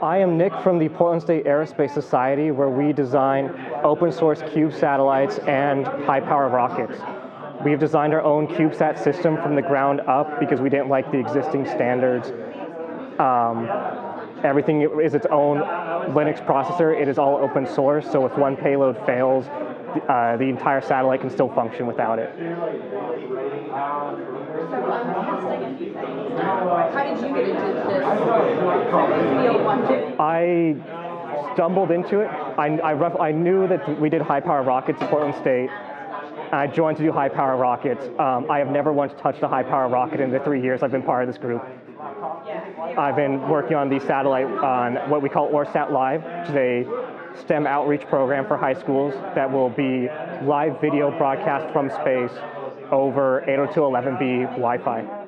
I am Nick from the Portland State Aerospace Society, where we design open source cube satellites and high power rockets. We've designed our own CubeSat system from the ground up because we didn't like the existing standards. Everything is its own Linux processor. It is all open source, so if one payload fails, the entire satellite can still function without it. How did you get into this field? I stumbled into it. I knew that we did high power rockets at Portland State. I joined to do high power rockets. I have never once touched a high power rocket in the 3 years I've been part of this group. I've been working on the satellite on what we call ORSAT Live, which is a STEM outreach program for high schools that will be live video broadcast from space over 802.11b Wi-Fi.